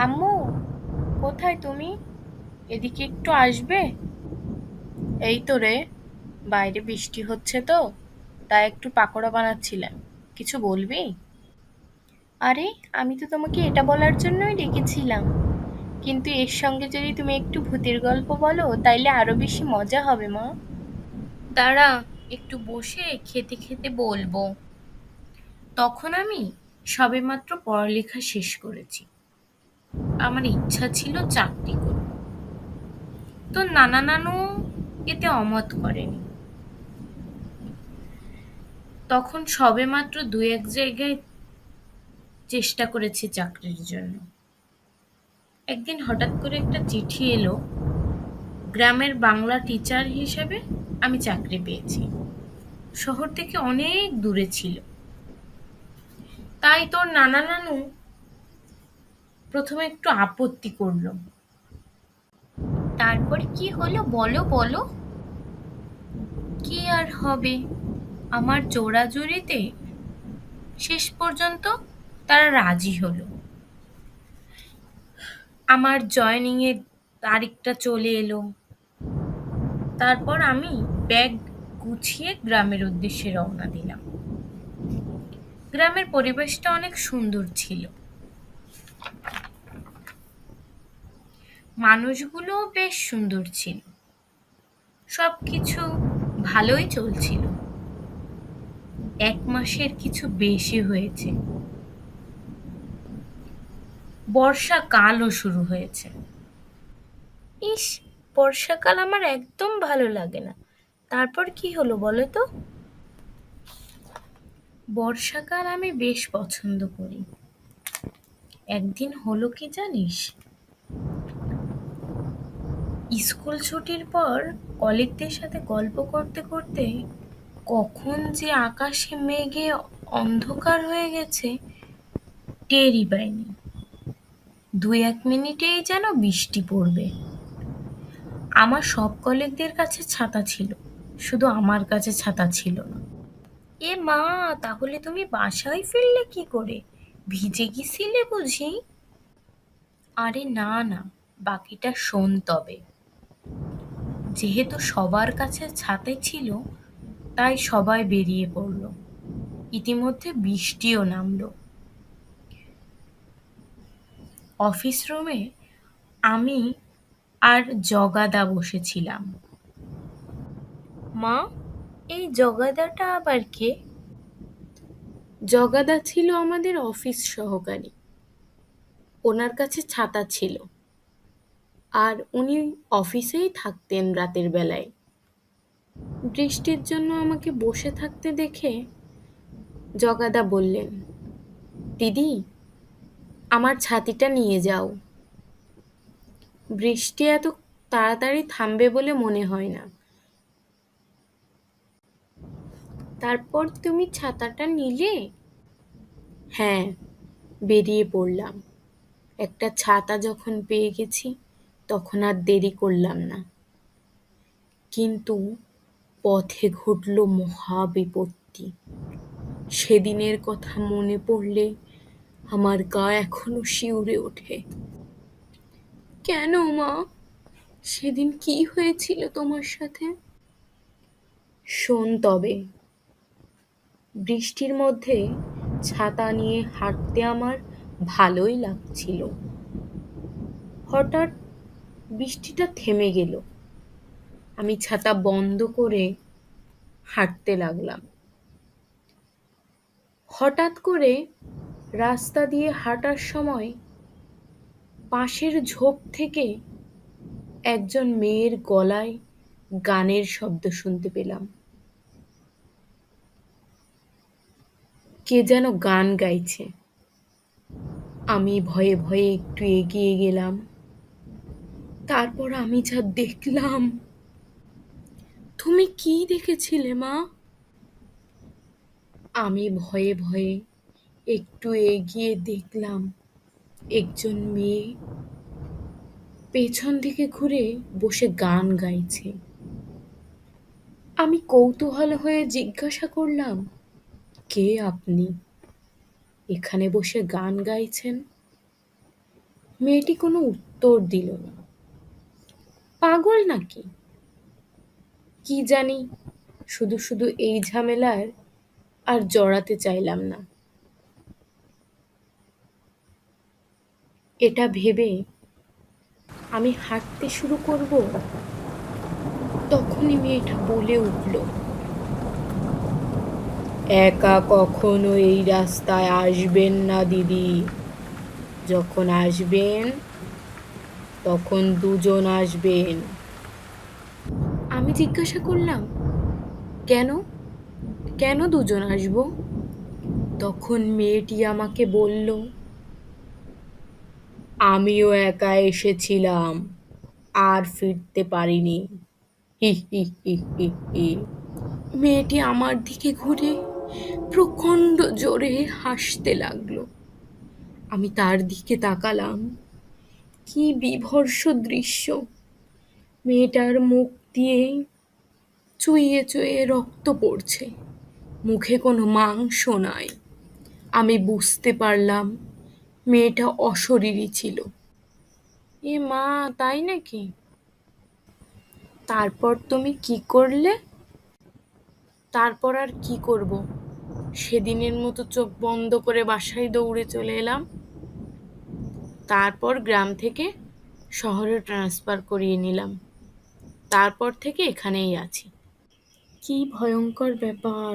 আম্মু, কোথায় তুমি? এদিকে একটু আসবে? এই তো রে, বাইরে বৃষ্টি হচ্ছে তো, তাই একটু পাকোড়া বানাচ্ছিলাম। কিছু বলবি? আরে, আমি তো তোমাকে এটা বলার জন্যই ডেকেছিলাম, কিন্তু এর সঙ্গে যদি তুমি একটু ভূতের গল্প বলো তাইলে আরো বেশি মজা হবে মা। দাঁড়া, একটু বসে খেতে খেতে বলবো। তখন আমি সবেমাত্র পড়ালেখা শেষ করেছি। আমার ইচ্ছা ছিল চাকরি করব। তো নানা নানু এতে অমত করেনি। তখন সবেমাত্র দু এক জায়গায় চেষ্টা করেছি চাকরির জন্য। একদিন হঠাৎ করে একটা চিঠি এলো, গ্রামের বাংলা টিচার হিসেবে আমি চাকরি পেয়েছি। শহর থেকে অনেক দূরে ছিল। তাই তোর নানা নানু প্রথমে একটু আপত্তি করলো। তারপর কি হলো বলো বলো। কি আর হবে, আমার জোরাজুরিতে শেষ পর্যন্ত তারা রাজি হলো। আমার জয়েনিং এর তারিখটা চলে এলো। তারপর আমি ব্যাগ গুছিয়ে গ্রামের উদ্দেশ্যে রওনা দিলাম। গ্রামের পরিবেশটা অনেক সুন্দর ছিল। মানুষগুলোও বেশ সুন্দর ছিল। সবকিছু ভালোই চলছিল। 1 মাসের কিছু বেশি হয়েছে। বর্ষাকালও শুরু হয়েছে। ইস, বর্ষাকাল আমার একদম ভালো লাগে না। তারপর কি হলো বলো তো? বর্ষাকাল আমি বেশ পছন্দ করি। একদিন হলো কি জানিস? স্কুল ছুটির পর কলিগদের সাথে গল্প করতে করতে কখন যে আকাশে মেঘে অন্ধকার হয়ে গেছে টেরই পাইনি। 2-1 মিনিটেই যেন বৃষ্টি পড়বে। আমার সব কলিগদের কাছে ছাতা ছিল, শুধু আমার কাছে ছাতা ছিল না। এ মা, তাহলে তুমি বাসায় ফিরলে কি করে? ভিজে গেছিলে বুঝি? আরে না না, বাকিটা শোন তবে। যেহেতু সবার কাছে ছাতা ছিল, তাই সবাই বেরিয়ে পড়ল। ইতিমধ্যে বৃষ্টিও নামলো। অফিস রুমে আমি আর জগাদা বসেছিলাম। মা, এই জগাদাটা আবার কে? জগাদা ছিল আমাদের অফিস সহকারী। ওনার কাছে ছাতা ছিল, আর উনি অফিসেই থাকতেন রাতের বেলায়। বৃষ্টির জন্য আমাকে বসে থাকতে দেখে জগাদা বললেন, দিদি, আমার ছাতিটা নিয়ে যাও। বৃষ্টি এত তাড়াতাড়ি থামবে বলে মনে হয় না। তারপর তুমি ছাতাটা নিলে? হ্যাঁ, বেরিয়ে পড়লাম। একটা ছাতা যখন পেয়ে গেছি তখন আর দেরি করলাম না। কিন্তু পথে ঘটল মহা বিপত্তি। সেদিনের কথা মনে পড়লে আমার গা এখনো শিউরে ওঠে। কেন মা, সেদিন কি হয়েছিল তোমার সাথে? শোন তবে। বৃষ্টির মধ্যে ছাতা নিয়ে হাঁটতে আমার ভালোই লাগছিল। হঠাৎ বৃষ্টিটা থেমে গেল। আমি ছাতা বন্ধ করে হাঁটতে লাগলাম। হঠাৎ করে রাস্তা দিয়ে হাঁটার সময় পাশের ঝোপ থেকে একজন মেয়ের গলায় গানের শব্দ শুনতে পেলাম। কে যেন গান গাইছে। আমি ভয়ে ভয়ে একটু এগিয়ে গেলাম। তারপর আমি যা দেখলাম। তুমি কি দেখেছিলে মা? আমি ভয়ে ভয়ে একটু এগিয়ে দেখলাম একজন মেয়ে পেছন দিকে ঘুরে বসে গান গাইছে। আমি কৌতূহল হয়ে জিজ্ঞাসা করলাম, কে আপনি? এখানে বসে গান গাইছেন? মেয়েটি কোনো উত্তর দিল না। পাগল নাকি কি জানি, শুধু শুধু এই ঝামেলার আর জড়াতে চাইলাম না। এটা ভেবে আমি হাঁটতে শুরু করব, তখনই মেয়েটা বলে উঠল, একা কখনো এই রাস্তায় আসবেন না দিদি। যখন আসবেন তখন দুজন আসবেন। আমি জিজ্ঞাসা করলাম, কেন? কেন দুজন আসবো? তখন মেয়েটি আমাকে বলল, আমিও একা এসেছিলাম, আর ফিরতে পারিনি। হি হি হি হি হি। মেয়েটি আমার দিকে ঘুরে প্রচণ্ড জোরে হাসতে লাগলো। আমি তার দিকে তাকালাম। কি বীভৎস দৃশ্য! মেয়েটার মুখ দিয়ে চুইয়ে চুইয়ে রক্ত পড়ছে, মুখে কোনো মাংস নাই। আমি বুঝতে পারলাম মেয়েটা অশরীরী ছিল। এ মা, তাই নাকি? তারপর তুমি কি করলে? তারপর আর কি করব, সেদিনের মতো চোখ বন্ধ করে বাসায় দৌড়ে চলে এলাম। তারপর গ্রাম থেকে শহরে ট্রান্সফার করিয়ে নিলাম। তারপর থেকে এখানেই আছি। কি ভয়ঙ্কর ব্যাপার!